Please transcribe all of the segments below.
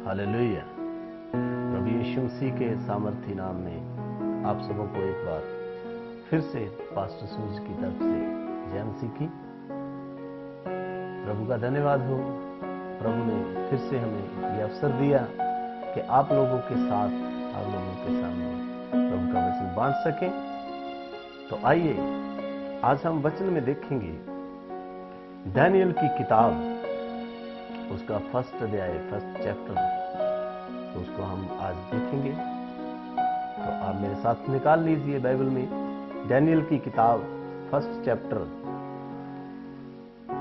Hallelujah. प्रभु यीशु मसीह के सामर्थी नाम में आप सबों को एक बार फिर से पास्टर सूरज की तरफ से जय मसीह की। प्रभु का धन्यवाद हो। प्रभु ने फिर से हमें यह अवसर दिया कि आप लोगों के साथ, आप लोगों के सामने प्रभु का वचन बांट सकें। तो आइए आज हम वचन में देखेंगे दानियेल की किताब, उसका फर्स्ट अध्याय, फर्स्ट चैप्टर, तो उसको हम आज देखेंगे। तो आप मेरे साथ निकाल लीजिए बाइबल में दानियेल की किताब फर्स्ट चैप्टर।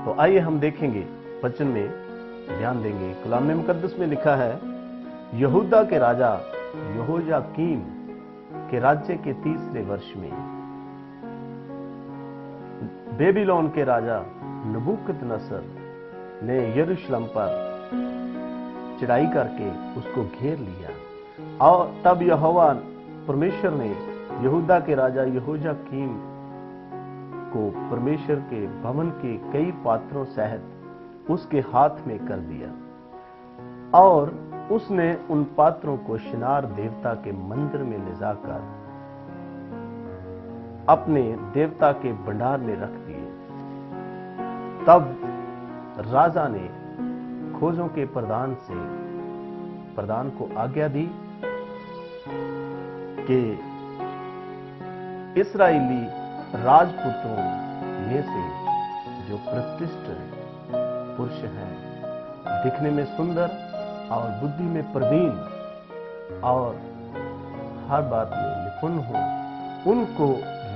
तो आइए हम देखेंगे वचन में, ध्यान देंगे। कलाम मुकद्दस में लिखा है, यहूदा के राजा यहोयाकीम के राज्य के 3रे वर्ष में बेबीलोन के राजा नबूकदनेस्सर ने यरूशलेम पर चढ़ाई करके उसको घेर लिया। और तब यहोवा परमेश्वर ने यहूदा के राजा यहोयाकीम को परमेश्वर के भवन के कई पात्रों सहित उसके हाथ में कर दिया, और उसने उन पात्रों को शिनार देवता के मंदिर में ले जाकर अपने देवता के भंडार में रख दिए। तब राजा ने खोजों के प्रधान को आज्ञा दी कि इस्राएली राजपुत्रों में से जो प्रतिष्ठित पुरुष हैं, दिखने में सुंदर और बुद्धि में प्रवीण और हर बात में निपुण हो, उनको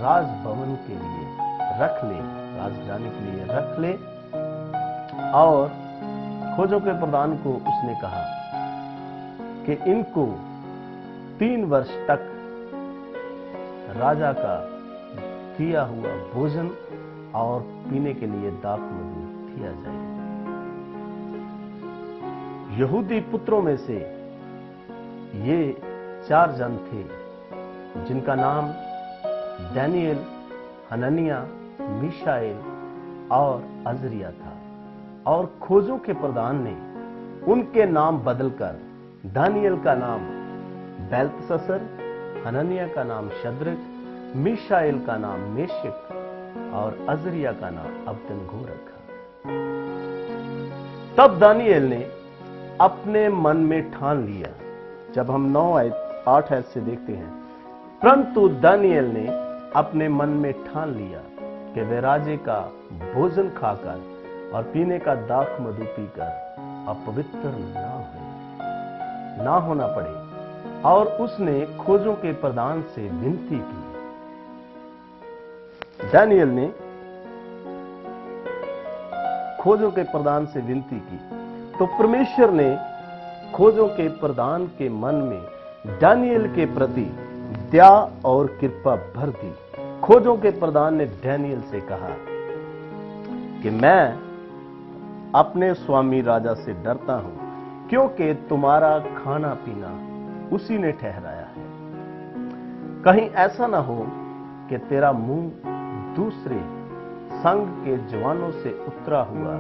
राजभवन के लिए रख ले, राजधानी के लिए रख ले। और खोजों के प्रधान को उसने कहा कि इनको 3 वर्ष तक राजा का किया हुआ भोजन और पीने के लिए दाख मधु दिया जाए। यहूदी पुत्रों में से ये 4 जन थे जिनका नाम दानियेल, हनन्याह, मीशाएल और अजरिया था। और खोजों के प्रधान ने उनके नाम बदलकर दानियेल का नाम बेल्तशस्सर, हनन्याह का नाम शद्रक, मीशाएल का नाम मेशक और अजरिया का नाम अबदनगो रखा। तब दानियेल ने अपने मन में ठान लिया, जब हम 9-8 आयत से देखते हैं, परंतु दानियेल ने अपने मन में ठान लिया कि वे राजे का भोजन खाकर और पीने का दाख मधु पीकर अपवित्र ना होना पड़े। और उसने खोजों के प्रधान से विनती की। दानियेल ने खोजों के प्रधान से विनती की, तो परमेश्वर ने खोजों के प्रधान के मन में दानियेल के प्रति दया और कृपा भर दी। खोजों के प्रधान ने दानियेल से कहा कि मैं अपने स्वामी राजा से डरता हूं, क्योंकि तुम्हारा खाना पीना उसी ने ठहराया है। कहीं ऐसा ना हो कि तेरा मुंह दूसरे संग के जवानों से उतरा हुआ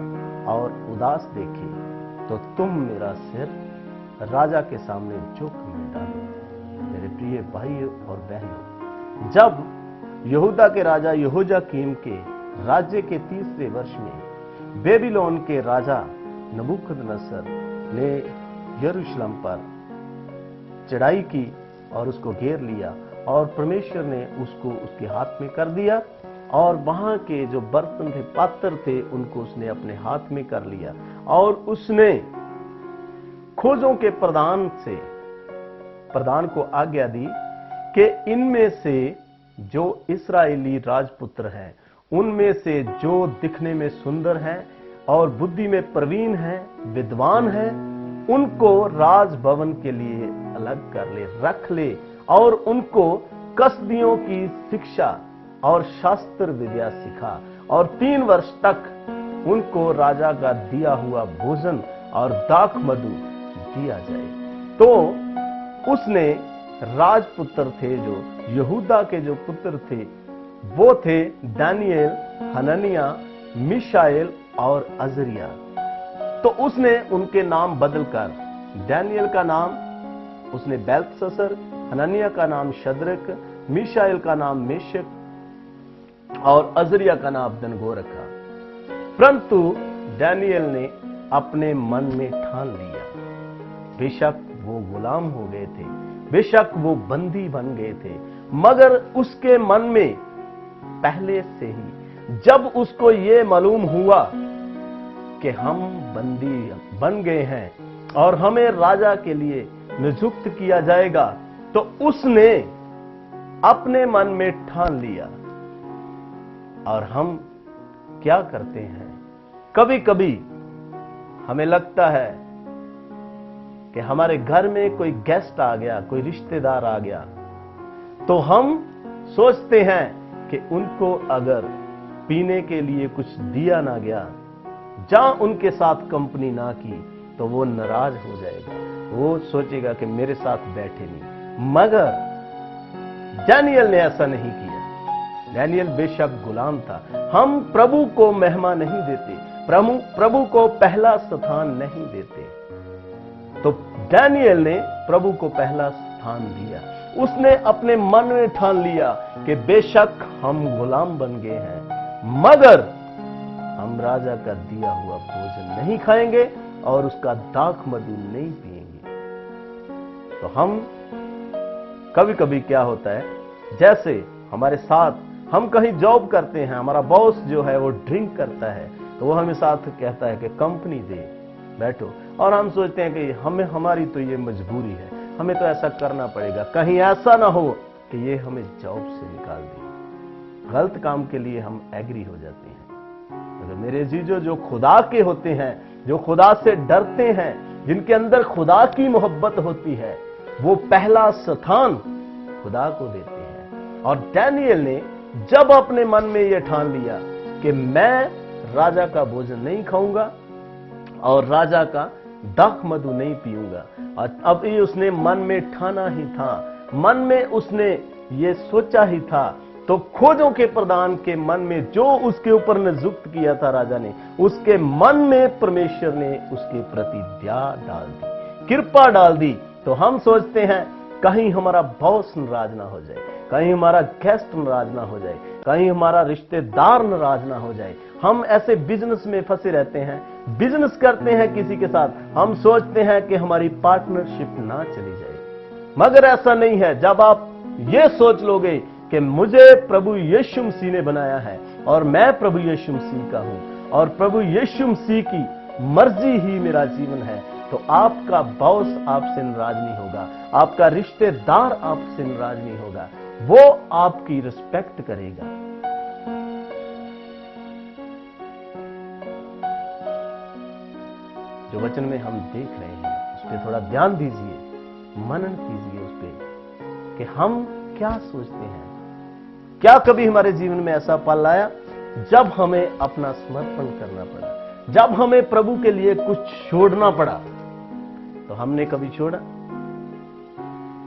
और उदास देखे, तो तुम मेरा सिर राजा के सामने जोखिम में डालो। मेरे प्रिय भाइयों और बहनों, जब यहूदा के राजा यहोयाकीम के राज्य के 3रे वर्ष में बेबीलोन के राजा नबूकदनेस्सर ने यरूशलेम पर चढ़ाई की और उसको घेर लिया, और परमेश्वर ने उसको उसके हाथ में कर दिया, और वहां के जो बर्तन थे, पात्र थे, उनको उसने अपने हाथ में कर लिया। और उसने खोजों के प्रधान को आज्ञा दी कि इनमें से जो इस्राएली राजपुत्र हैं, उनमें से जो दिखने में सुंदर हैं और बुद्धि में प्रवीण हैं, विद्वान हैं, उनको राजभवन के लिए अलग कर ले, रख ले, और उनको कसदियों की शिक्षा और शास्त्र विद्या सिखा, और 3 वर्ष तक उनको राजा का दिया हुआ भोजन और दाख मधु दिया जाए। तो उसने राजपुत्र थे, जो यहूदा के जो पुत्र थे, वो थे दानियेल, हनन्याह, मीशाएल और अजरिया। तो उसने उनके नाम बदलकर डैनियल का नाम उसने बेल्तशस्सर, हनन्याह का नाम शद्रक, मीशाएल का नाम मेशक और अजरिया का नाम अबदनगो रखा। परंतु डैनियल ने अपने मन में ठान लिया, बेशक वो गुलाम हो गए थे, बेशक वो बंदी बन गए थे, मगर उसके मन में पहले से ही जब उसको ये मालूम हुआ कि हम बंदी बन गए हैं और हमें राजा के लिए नियुक्त किया जाएगा, तो उसने अपने मन में ठान लिया। और हम क्या करते हैं, कभी कभी हमें लगता है कि हमारे घर में कोई गेस्ट आ गया, कोई रिश्तेदार आ गया, तो हम सोचते हैं कि उनको अगर पीने के लिए कुछ दिया ना गया, जहां उनके साथ कंपनी ना की, तो वो नाराज हो जाएगा, वो सोचेगा कि मेरे साथ बैठे नहीं। मगर डैनियल ने ऐसा नहीं किया। डैनियल बेशक गुलाम था। हम प्रभु को महिमा नहीं देते, प्रभु को पहला स्थान नहीं देते, तो डैनियल ने प्रभु को पहला स्थान दिया। उसने अपने मन में ठान लिया कि बेशक हम गुलाम बन गए हैं, मगर हम राजा का दिया हुआ भोजन नहीं खाएंगे और उसका दाख मधु नहीं पिएंगे। तो हम कभी कभी क्या होता है, जैसे हमारे साथ हम कहीं जॉब करते हैं, हमारा बॉस जो है वो ड्रिंक करता है, तो वो हमें साथ कहता है कि कंपनी दे, बैठो, और हम सोचते हैं कि हमारी तो ये मजबूरी है, हमें तो ऐसा करना पड़ेगा, कहीं ऐसा ना हो कि ये हमें जॉब से निकाल दे। गलत काम के लिए हम एग्री हो जाते हैं। अगर मेरे जीजो जो खुदा के होते हैं, जो खुदा से डरते हैं, जिनके अंदर खुदा की मोहब्बत होती है, वो पहला स्थान खुदा को देते हैं। और डैनियल ने जब अपने मन में यह ठान लिया कि मैं राजा का भोजन नहीं खाऊंगा और राजा का दाख मधु नहीं पीऊंगा, और अब ये उसने मन में ठाना ही था, मन में उसने ये सोचा ही था, तो खोजों के प्रधान के मन में जो उसके ऊपर नियुक्त किया था राजा ने, उसके मन में परमेश्वर ने उसके प्रति दया डाल दी, कृपा डाल दी। तो हम सोचते हैं कहीं हमारा बॉस नाराज ना हो जाए, कहीं हमारा गेस्ट नाराज ना हो जाए, कहीं हमारा रिश्तेदार नाराज ना हो जाए। हम ऐसे बिजनेस में फंसे रहते हैं, बिजनेस करते हैं किसी के साथ, हम सोचते हैं कि हमारी पार्टनरशिप ना चली जाए, मगर ऐसा नहीं है। जब आप ये सोच लोगे कि मुझे प्रभु यीशु मसीह ने बनाया है और मैं प्रभु यीशु मसीह का हूं और प्रभु यीशु मसीह की मर्जी ही मेरा जीवन है, तो आपका बॉस आपसे नाराज नहीं होगा, आपका रिश्तेदार आपसे नाराज नहीं होगा, वो आपकी रिस्पेक्ट करेगा। जो वचन में हम देख रहे हैं उस पर थोड़ा ध्यान दीजिए, मनन कीजिए उस पर कि हम क्या सोचते हैं। क्या कभी हमारे जीवन में ऐसा पल आया जब हमें अपना समर्पण करना पड़ा, जब हमें प्रभु के लिए कुछ छोड़ना पड़ा, तो हमने कभी छोड़ा?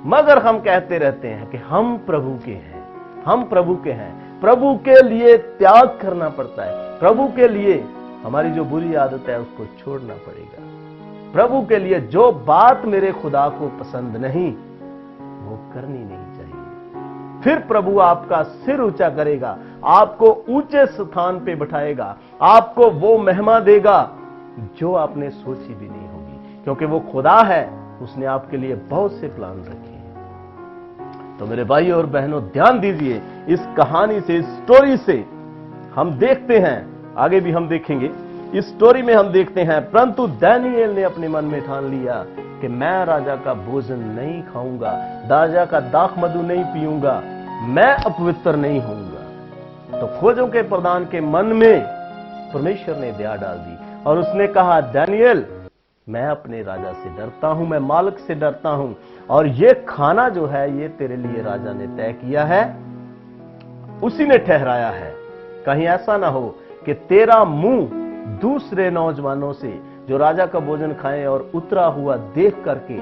मगर हम कहते रहते हैं कि हम प्रभु के हैं, हम प्रभु के हैं। प्रभु के लिए त्याग करना पड़ता है, प्रभु के लिए हमारी जो बुरी आदत है उसको छोड़ना पड़ेगा। प्रभु के लिए जो बात मेरे खुदा को पसंद नहीं, वो करनी नहीं चाहिए। फिर प्रभु आपका सिर ऊंचा करेगा, आपको ऊंचे स्थान पे बिठाएगा, आपको वो महिमा देगा जो आपने सोची भी नहीं होगी, क्योंकि वो खुदा है, उसने आपके लिए बहुत से प्लान रखे हैं। तो मेरे भाइयों और बहनों, ध्यान दीजिए, इस कहानी से, इस स्टोरी से हम देखते हैं, आगे भी हम देखेंगे, इस स्टोरी में हम देखते हैं, परंतु दानियेल ने अपने मन में ठान लिया कि मैं राजा का भोजन नहीं खाऊंगा, राजा का दाख मधु नहीं पीऊंगा, मैं अपवित्र नहीं होऊंगा। तो खोजों के प्रधान के मन में परमेश्वर ने दया डाल दी और उसने कहा, दानियेल, मैं अपने राजा से डरता हूं, मैं मालिक से डरता हूं, और ये खाना जो है ये तेरे लिए राजा ने तय किया है, उसी ने ठहराया है। कहीं ऐसा ना हो कि तेरा मुंह दूसरे नौजवानों से जो राजा का भोजन खाएं और उतरा हुआ देख करके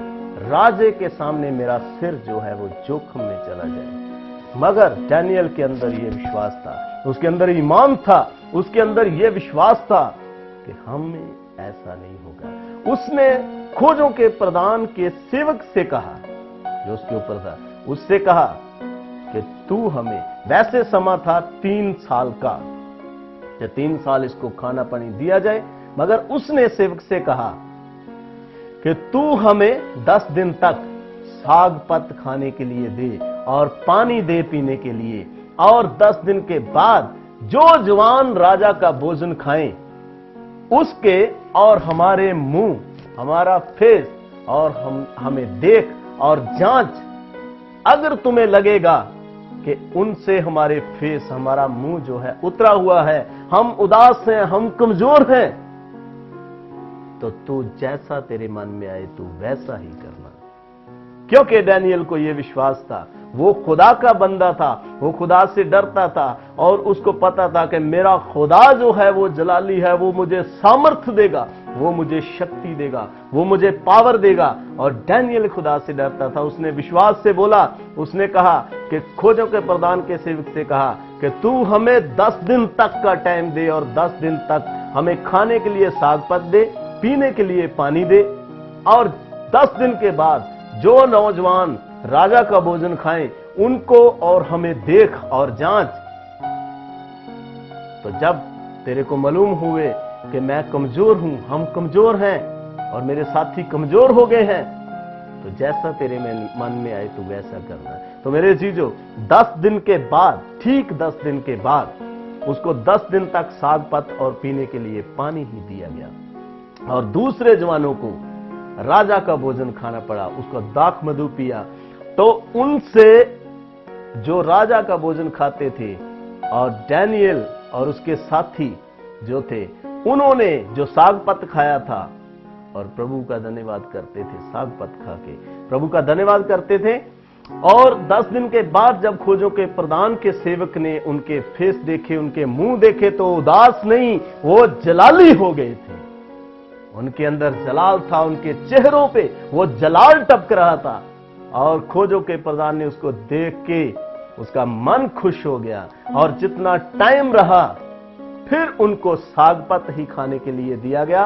राजे के सामने मेरा सिर जो है वो जोखिम में चला जाए। मगर दानियेल के अंदर यह विश्वास था, उसके अंदर ईमान था, उसके अंदर यह विश्वास था कि हमें ऐसा नहीं होगा। उसने खोजों के प्रधान के सेवक से कहा, जो उसके ऊपर था, उससे कहा कि तू हमें, वैसे समा था 3 साल का, कि 3 साल इसको खाना पानी दिया जाए, मगर उसने सेवक से कहा कि तू हमें 10 दिन तक साग पत खाने के लिए दे और पानी दे पीने के लिए, और 10 दिन के बाद जो जवान राजा का भोजन खाएं उसके और हमारे मुंह, हमारा फेस और हमें देख और जांच, अगर तुम्हें लगेगा कि उनसे हमारे फेस, हमारा मुंह जो है उतरा हुआ है, हम उदास हैं, हम कमजोर हैं, तो तू जैसा तेरे मन में आए तू वैसा ही करना। क्योंकि डैनियल को यह विश्वास था, वो खुदा का बंदा था, वो खुदा से डरता था और उसको पता था कि मेरा खुदा जो है वो जलाली है, वो मुझे सामर्थ्य देगा, वो मुझे शक्ति देगा, वो मुझे पावर देगा। और डैनियल खुदा से डरता था, उसने विश्वास से बोला, उसने कहा कि खोजों के प्रधान के सेवक से कहा कि तू हमें 10 दिन तक का टाइम दे और 10 दिन तक हमें खाने के लिए साग पत दे, पीने के लिए पानी दे, और 10 दिन के बाद जो नौजवान राजा का भोजन खाएं उनको और हमें देख और जांच। तो जब तेरे को मालूम हुए कि मैं कमजोर हूं, हम कमजोर हैं और मेरे साथी कमजोर हो गए हैं, तो जैसा तेरे मन में आए तू वैसा करना। तो मेरे जीजो, 10 दिन के बाद, ठीक 10 दिन के बाद उसको 10 दिन तक साग पत और पीने के लिए पानी ही दिया गया। और दूसरे जवानों को राजा का भोजन खाना पड़ा, उसको दाख मधु पिया। तो उनसे जो राजा का भोजन खाते थे और डैनियल और उसके साथी जो थे, उन्होंने जो साग पत खाया था और प्रभु का धन्यवाद करते थे, साग पत खा के प्रभु का धन्यवाद करते थे। और 10 दिन के बाद जब खोजों के प्रधान के सेवक ने उनके फेस देखे, उनके मुंह देखे, तो उदास नहीं, वो जलाली हो गए थे। उनके अंदर जलाल था, उनके चेहरों पे वो जलाल टपक रहा था। और खोजों के प्रधान ने उसको देख के उसका मन खुश हो गया, और जितना टाइम रहा फिर उनको साग पत ही खाने के लिए दिया गया।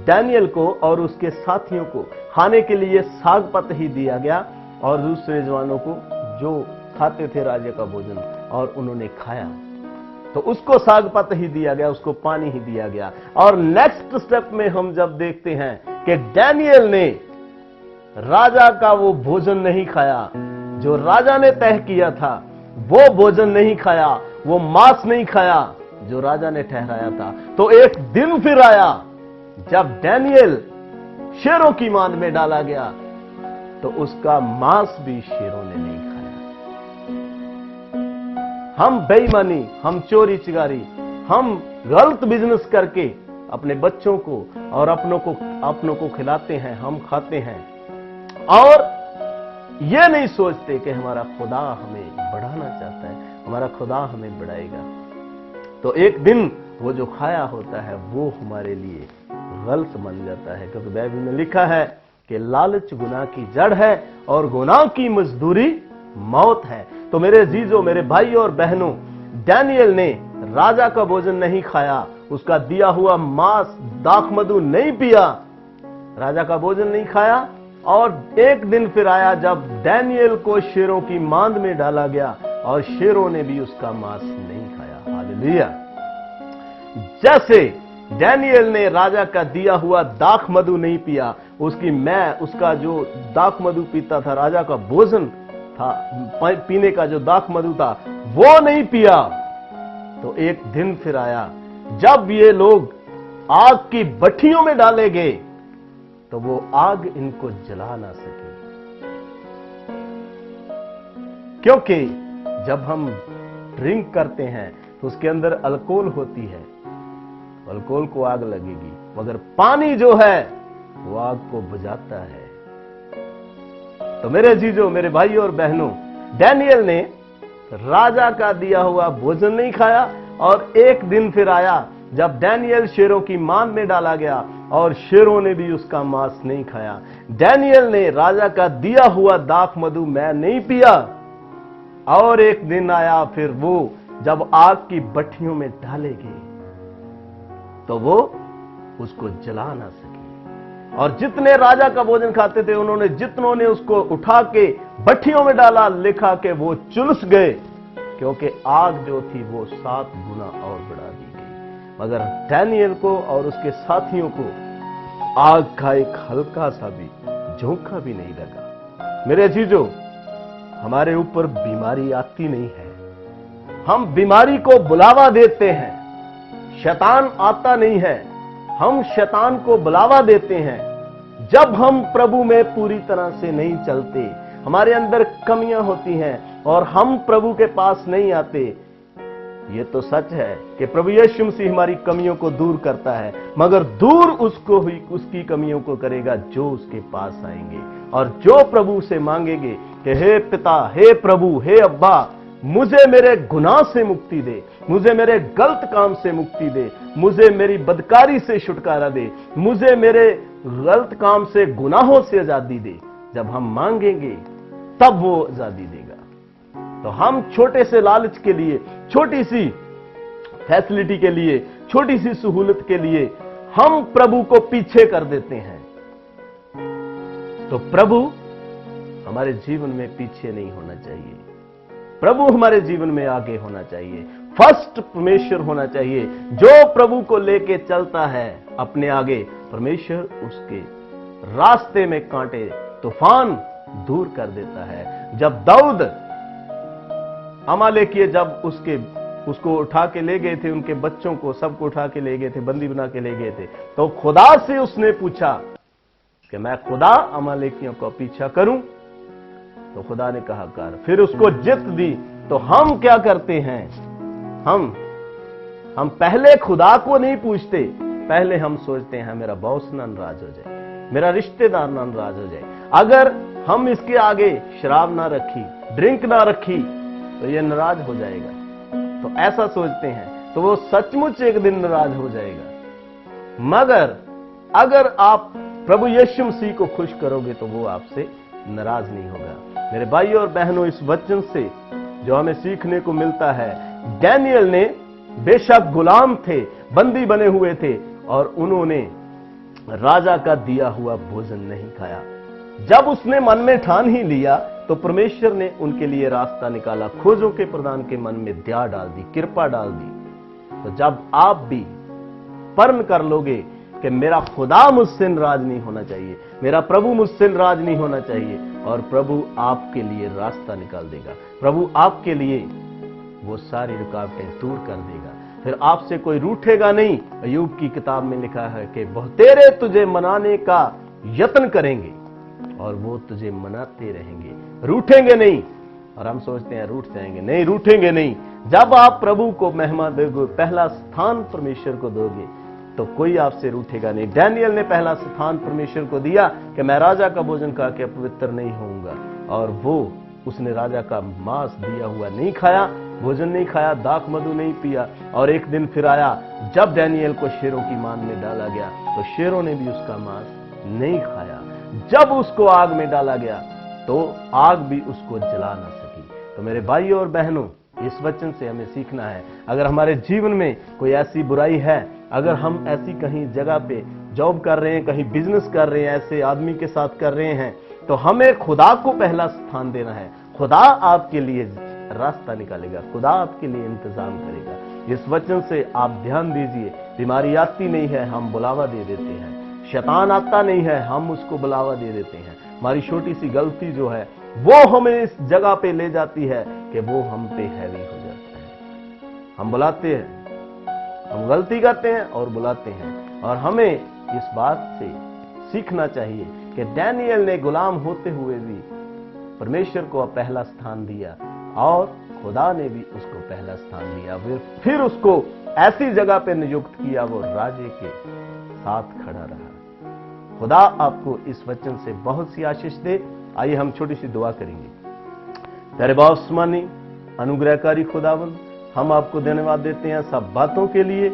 डैनियल को और उसके साथियों को खाने के लिए साग पत ही दिया गया, और दूसरे जवानों को जो खाते थे राजा का भोजन और उन्होंने खाया, तो उसको साग पत ही दिया गया, उसको पानी ही दिया गया। और नेक्स्ट स्टेप में हम जब देखते हैं कि डैनियल ने राजा का वो भोजन नहीं खाया जो राजा ने तय किया था, वो भोजन नहीं खाया, वो मांस नहीं खाया जो राजा ने ठहराया था। तो एक दिन फिर आया जब डैनियल शेरों की मान में डाला गया, तो उसका मांस भी शेरों ने नहीं खाया। हम बेईमानी, हम चोरी चिगारी, हम गलत बिजनेस करके अपने बच्चों को और अपनों को खिलाते हैं, हम खाते हैं, और यह नहीं सोचते कि हमारा खुदा हमें बढ़ाना चाहता है, हमारा खुदा हमें बढ़ाएगा। तो एक दिन वो जो खाया होता है वो हमारे लिए गलत बन जाता है, क्योंकि बाइबल में लिखा है कि लालच गुनाह की जड़ है और गुनाह की मजदूरी मौत है। तो मेरे जीजों, मेरे भाई और बहनों, डैनियल ने राजा का भोजन नहीं खाया, उसका दिया हुआ मांस दाख मधु नहीं पिया, राजा का भोजन नहीं खाया। और एक दिन फिर आया जब डैनियल को शेरों की मांद में डाला गया और शेरों ने भी उसका मांस नहीं खाया। हालेलुया। जैसे डैनियल ने राजा का दिया हुआ दाख मधु नहीं पिया, उसका जो दाख मधु पीता था, राजा का भोजन था, पीने का जो दाख मधु था वो नहीं पिया, तो एक दिन फिर आया जब ये लोग आग की भट्टियों में डाले गए, तो वो आग इनको जला ना सके। क्योंकि जब हम ड्रिंक करते हैं तो उसके अंदर अल्कोहल होती है, अल्कोहल को आग लगेगी, मगर पानी जो है वो आग को बुझाता है। तो मेरे जीजों, मेरे भाइयों और बहनों, डैनियल ने राजा का दिया हुआ भोजन नहीं खाया, और एक दिन फिर आया जब डैनियल शेरों की मान में डाला गया और शेरों ने भी उसका मांस नहीं खाया। डैनियल ने राजा का दिया हुआ दाख मधु मैं नहीं पिया, और एक दिन आया फिर वो जब आग की भट्टियों में डाले गए, तो वो उसको जला ना सके। और जितने राजा का भोजन खाते थे उन्होंने जितनों ने उसको उठा के भट्ठियों में डाला, लिखा के वो चुलस गए, क्योंकि आग जो थी वो 7 गुना और बढ़ा दी गई। मगर डैनियल को और उसके साथियों को आग का एक हल्का सा भी झोंका भी नहीं लगा। मेरे अजीजों, हमारे ऊपर बीमारी आती नहीं है, हम बीमारी को बुलावा देते हैं। शैतान आता नहीं है, हम शैतान को बुलावा देते हैं। जब हम प्रभु में पूरी तरह से नहीं चलते, हमारे अंदर कमियां होती हैं और हम प्रभु के पास नहीं आते। ये तो सच है कि प्रभु यीशु मसीह हमारी कमियों को दूर करता है, मगर दूर उसको ही उसकी कमियों को करेगा जो उसके पास आएंगे और जो प्रभु से मांगेंगे कि हे पिता, हे प्रभु, हे अब्बा, मुझे मेरे गुनाह से मुक्ति दे, मुझे मेरे गलत काम से मुक्ति दे, मुझे मेरी बदकारी से छुटकारा दे, मुझे मेरे गलत काम से, गुनाहों से आजादी दे। जब हम मांगेंगे तब वो आजादी देगा। तो हम छोटे से लालच के लिए, छोटी सी फैसिलिटी के लिए, छोटी सी सहूलत के लिए हम प्रभु को पीछे कर देते हैं। तो प्रभु हमारे जीवन में पीछे नहीं होना चाहिए, प्रभु हमारे जीवन में आगे होना चाहिए। फर्स्ट परमेश्वर होना चाहिए। जो प्रभु को लेके चलता है अपने आगे, परमेश्वर उसके रास्ते में कांटे, तूफान दूर कर देता है। जब दाऊद अमालेकीय जब उसको उठा के ले गए थे, उनके बच्चों को सबको उठा के ले गए थे, बंदी बना के ले गए थे, तो खुदा से उसने पूछा कि मैं खुदा अमालेकियों का पीछा करूं? तो खुदा ने कहा कर। फिर उसको जित दी। तो हम क्या करते हैं? हम पहले खुदा को नहीं पूछते, पहले हम सोचते हैं मेरा बॉस ना नाराज हो जाए, मेरा रिश्तेदार ना नाराज हो जाए, अगर हम इसके आगे शराब ना रखी, ड्रिंक ना रखी तो ये नाराज हो जाएगा। तो ऐसा सोचते हैं, तो वो सचमुच एक दिन नाराज हो जाएगा। मगर अगर आप प्रभु यीशु मसीह को खुश करोगे तो वो आपसे नाराज नहीं होगा। मेरे भाइयों और बहनों, इस वचन से जो हमें सीखने को मिलता है, डैनियल ने बेशक गुलाम थे, बंदी बने हुए थे, और उन्होंने राजा का दिया हुआ भोजन नहीं खाया। जब उसने मन में ठान ही लिया तो परमेश्वर ने उनके लिए रास्ता निकाला, खोजों के प्रधान के मन में दया डाल दी, कृपा डाल दी। तो जब आप भी प्रण कर लोगे कि मेरा खुदा मुझसे नाराज नहीं होना चाहिए, मेरा प्रभु मुझसे नाराज नहीं होना चाहिए, और प्रभु आपके लिए रास्ता निकाल देगा, प्रभु आपके लिए वो सारी रुकावटें दूर कर देगा। फिर आपसे कोई रूठेगा नहीं। अय्यूब की किताब में लिखा है कि बहुतेरे तुझे मनाने का यत्न करेंगे और वो तुझे मनाते रहेंगे, रूठेंगे नहीं। और हम सोचते हैं रूठ जाएंगे, नहीं, रूठेंगे नहीं। जब आप प्रभु को महिमा दोगे, पहला स्थान परमेश्वर को दोगे, तो कोई आपसे रूठेगा नहीं। डैनियल ने पहला स्थान परमेश्वर को दिया कि मैं राजा का भोजन खा के अपवित्र नहीं होऊंगा, और वो उसने राजा का मांस दिया हुआ नहीं खाया, भोजन नहीं खाया, दाख मधु नहीं पिया। और एक दिन फिर आया जब डैनियल को शेरों की मान में डाला गया, तो शेरों ने भी उसका मांस नहीं खाया। जब उसको आग में डाला गया तो आग भी उसको जला ना सकी। तो मेरे भाइयों और बहनों, इस वचन से हमें सीखना है, अगर हमारे जीवन में कोई ऐसी बुराई है, अगर हम ऐसी कहीं जगह पे जॉब कर रहे हैं, कहीं बिजनेस कर रहे हैं, ऐसे आदमी के साथ कर रहे हैं, तो हमें खुदा को पहला स्थान देना है। खुदा आपके लिए रास्ता निकालेगा, खुदा आपके लिए इंतजाम करेगा। इस वचन से आप ध्यान दीजिए। बीमारी आती नहीं है, हम बुलावा दे देते हैं। शैतान आता नहीं है, हम उसको बुलावा दे देते हैं। हमारी छोटी सी गलती जो है वो हमें इस जगह पे ले जाती है कि वो हम पे हैवी हो जाता है। हम बुलाते हैं, हम गलती करते हैं और बुलाते हैं। और हमें इस बात से सीखना चाहिए कि डैनियल ने गुलाम होते हुए भी परमेश्वर को पहला स्थान दिया, और खुदा ने भी उसको पहला स्थान दिया। फिर उसको ऐसी जगह पे नियुक्त किया, वो राजे के साथ खड़ा रहा। खुदा आपको इस वचन से बहुत सी आशीष दे। आइए हम छोटी सी दुआ करेंगे। तेरे बासमानी अनुग्रहकारी खुदावंद, हम आपको धन्यवाद देते हैं सब बातों के लिए।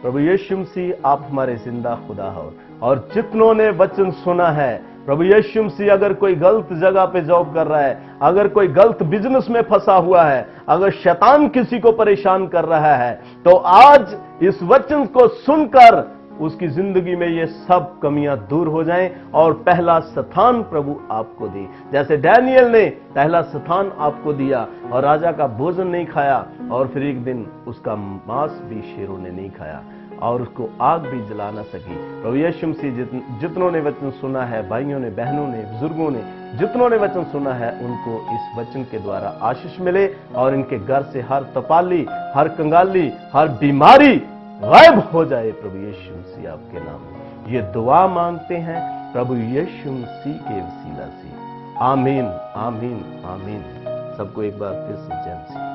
प्रभु यीशु मसीह, आप हमारे जिंदा खुदा हो, और जितनों ने वचन सुना है, प्रभु यीशु मसीह, अगर कोई गलत जगह पे जॉब कर रहा है, अगर कोई गलत बिजनेस में फंसा हुआ है, अगर शैतान किसी को परेशान कर रहा है, तो आज इस वचन को सुनकर उसकी जिंदगी में ये सब कमियां दूर हो जाएं और पहला स्थान प्रभु आपको दे। जैसे डैनियल ने पहला स्थान आपको दिया और राजा का भोजन नहीं खाया और फिर एक दिन उसका मांस भी शेरों ने नहीं खाया और उसको आग भी जला ना सकी। प्रभु यीशु मसीह जितनों ने वचन सुना है, भाइयों ने, बहनों ने, बुजुर्गों ने, जितनों ने वचन सुना है, उनको इस वचन के द्वारा आशीष मिले और इनके घर से हर तपाली, हर कंगाली, हर बीमारी गायब हो जाए। प्रभु यीशु मसीह आपके नाम में ये दुआ मांगते हैं प्रभु यीशु मसीह के वसीला से। आमीन, आमीन, आमीन। सबको एक बार फिर से जय मसीह।